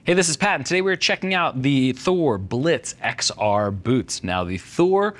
Hey, this is Pat, and today we're checking out the Thor Blitz XR Boots. Now, the Thor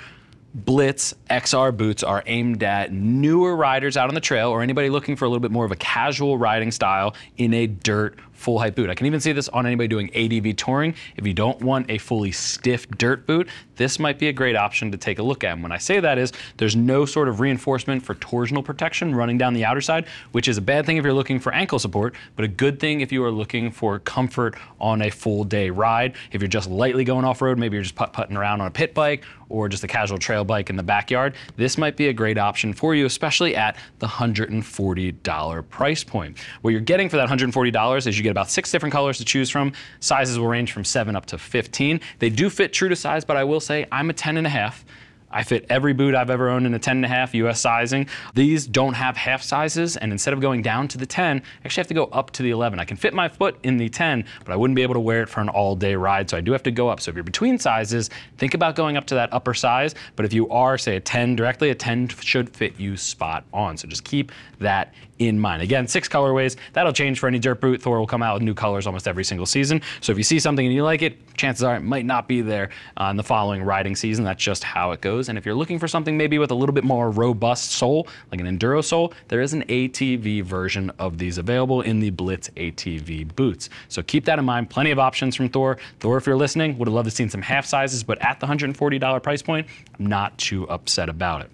Blitz XR Boots are aimed at newer riders out on the trail or anybody looking for a little bit more of a casual riding style in a dirt full height boot. I can even see this on anybody doing ADV touring. If you don't want a fully stiff dirt boot, this might be a great option to take a look at. And when I say that is, there's no sort of reinforcement for torsional protection running down the outer side, which is a bad thing if you're looking for ankle support, but a good thing if you are looking for comfort on a full day ride. If you're just lightly going off-road, maybe you're just putt-putting around on a pit bike or just a casual trail bike in the backyard, this might be a great option for you, especially at the $140 price point. What you're getting for that $140 is you get about 6 different colors to choose from. Sizes will range from 7 up to 15. They do fit true to size, but I will say I'm a 10.5. I fit every boot I've ever owned in a 10.5 US sizing. These don't have half sizes, and instead of going down to the 10, I actually have to go up to the 11. I can fit my foot in the 10, but I wouldn't be able to wear it for an all-day ride, so I do have to go up. So if you're between sizes, think about going up to that upper size, but if you are, say, a 10 directly, a 10 should fit you spot on. So just keep that in mind. Again, 6 colorways. That'll change for any dirt boot. Thor will come out with new colors almost every single season. So if you see something and you like it, chances are it might not be there in the following riding season. That's just how it goes. And if you're looking for something maybe with a little bit more robust sole, like an enduro sole, there is an ATV version of these available in the Blitz ATV boots. So keep that in mind. Plenty of options from Thor. Thor, if you're listening, would have loved to see some half sizes, but at the $140 price point, I'm not too upset about it.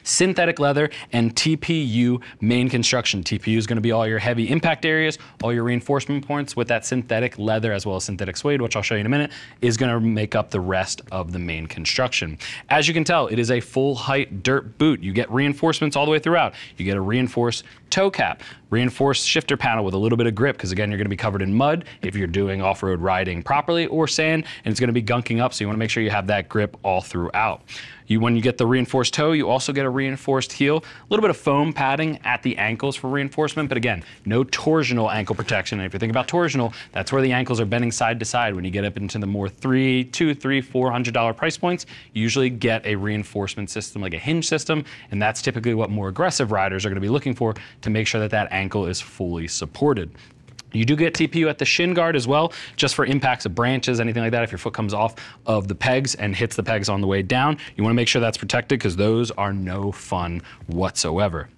Synthetic leather and TPU main construction. TPU is going to be all your heavy impact areas, all your reinforcement points with that synthetic leather as well as synthetic suede, which I'll show you in a minute, is going to make up the rest of the main construction. As you can tell, it is a full height dirt boot. You get reinforcements all the way throughout. You get a reinforced toe cap, reinforced shifter panel with a little bit of grip, because again, you're going to be covered in mud if you're doing off-road riding properly, or sand, and it's going to be gunking up, so you want to make sure you have that grip all throughout. When you get the reinforced toe, you also get a reinforced heel, a little bit of foam padding at the ankles for reinforcement, but again, no torsional ankle protection. And if you're thinking about torsional, that's where the ankles are bending side to side. When you get up into the more $200, $300, $400 price points, you usually get a reinforcement system like a hinge system, and that's typically what more aggressive riders are going to be looking for to make sure that that ankle is fully supported. You do get TPU at the shin guard as well, just for impacts of branches, anything like that. If your foot comes off of the pegs and hits the pegs on the way down, you want to make sure that's protected, because those are no fun whatsoever.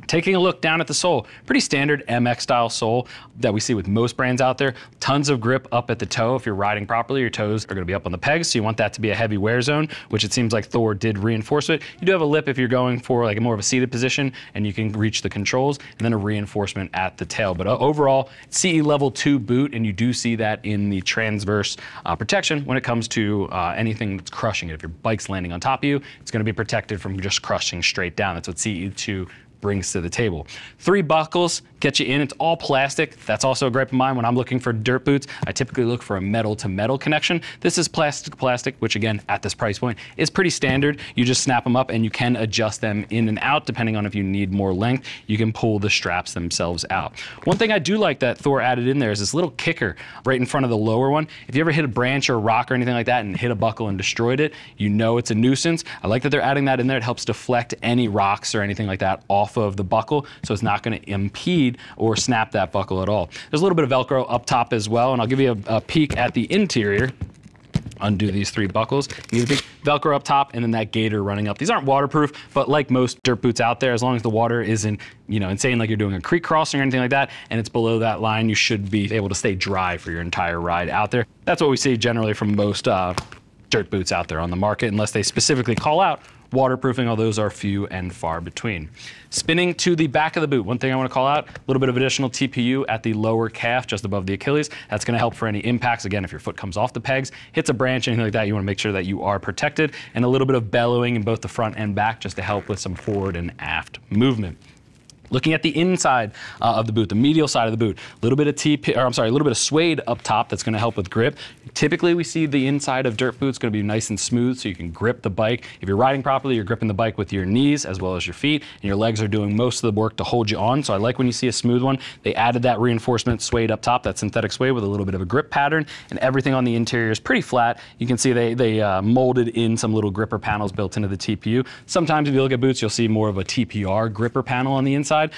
Taking a look down at the sole, pretty standard MX style sole that we see with most brands out there. Tons of grip up at the toe. If you're riding properly, your toes are going to be up on the pegs, so you want that to be a heavy wear zone, which it seems like Thor did reinforce it. You do have a lip if you're going for like more of a seated position and you can reach the controls, and then a reinforcement at the tail. But overall, CE level 2 boot, and you do see that in the transverse protection when it comes to anything that's crushing it. If your bike's landing on top of you, it's going to be protected from just crushing straight down. That's what CE2 brings to the table. 3 buckles get you in. It's all plastic. That's also a gripe of mine when I'm looking for dirt boots. I typically look for a metal to metal connection. This is plastic to plastic, which again, at this price point, is pretty standard. You just snap them up and you can adjust them in and out depending on if you need more length. You can pull the straps themselves out. One thing I do like that Thor added in there is this little kicker right in front of the lower one. If you ever hit a branch or a rock or anything like that and hit a buckle and destroyed it, you know it's a nuisance. I like that they're adding that in there. It helps deflect any rocks or anything like that off of the buckle, so it's not going to impede or snap that buckle at all. There's a little bit of Velcro up top as well, and I'll give you a peek at the interior. Undo these 3 buckles. You need a big Velcro up top and then that gator running up. These aren't waterproof, but like most dirt boots out there, as long as the water isn't, insane like you're doing a creek crossing or anything like that, and it's below that line, you should be able to stay dry for your entire ride out there. That's what we see generally from most dirt boots out there on the market, unless they specifically call out waterproofing, although those are few and far between. Spinning to the back of the boot, one thing I want to call out, a little bit of additional TPU at the lower calf, just above the Achilles. That's going to help for any impacts. Again, if your foot comes off the pegs, hits a branch, anything like that, you want to make sure that you are protected, and a little bit of bellowing in both the front and back just to help with some forward and aft movement. Looking at the inside of the boot, the medial side of the boot, a little bit of suede up top that's going to help with grip. Typically, we see the inside of dirt boots going to be nice and smooth, so you can grip the bike. If you're riding properly, you're gripping the bike with your knees as well as your feet, and your legs are doing most of the work to hold you on. So I like when you see a smooth one. They added that reinforcement suede up top, that synthetic suede with a little bit of a grip pattern, and everything on the interior is pretty flat. You can see they molded in some little gripper panels built into the TPU. Sometimes if you look at boots, you'll see more of a TPR gripper panel on the inside. side,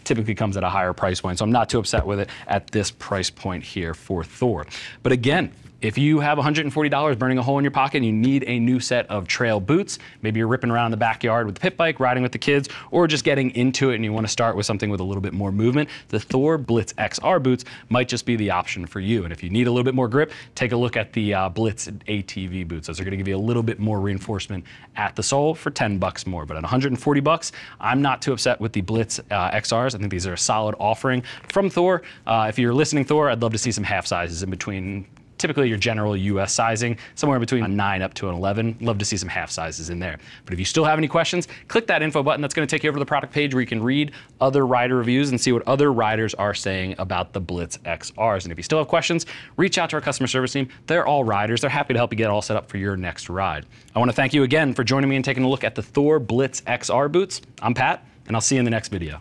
typically comes at a higher price point. So I'm not too upset with it at this price point here for Thor. But again, if you have $140 burning a hole in your pocket and you need a new set of trail boots, maybe you're ripping around the backyard with the pit bike, riding with the kids, or just getting into it and you want to start with something with a little bit more movement, the Thor Blitz XR boots might just be the option for you. And if you need a little bit more grip, take a look at the Blitz ATV boots. Those are going to give you a little bit more reinforcement at the sole for 10 bucks more. But at 140 bucks, I'm not too upset with the Blitz XRs. I think these are a solid offering from Thor. If you're listening, Thor, I'd love to see some half sizes in between. Typically your general US sizing, somewhere between a 9 up to an 11. Love to see some half sizes in there. But if you still have any questions, click that info button. That's going to take you over to the product page where you can read other rider reviews and see what other riders are saying about the Blitz XRs. And if you still have questions, reach out to our customer service team. They're all riders. They're happy to help you get all set up for your next ride. I want to thank you again for joining me and taking a look at the Thor Blitz XR boots. I'm Pat, and I'll see you in the next video.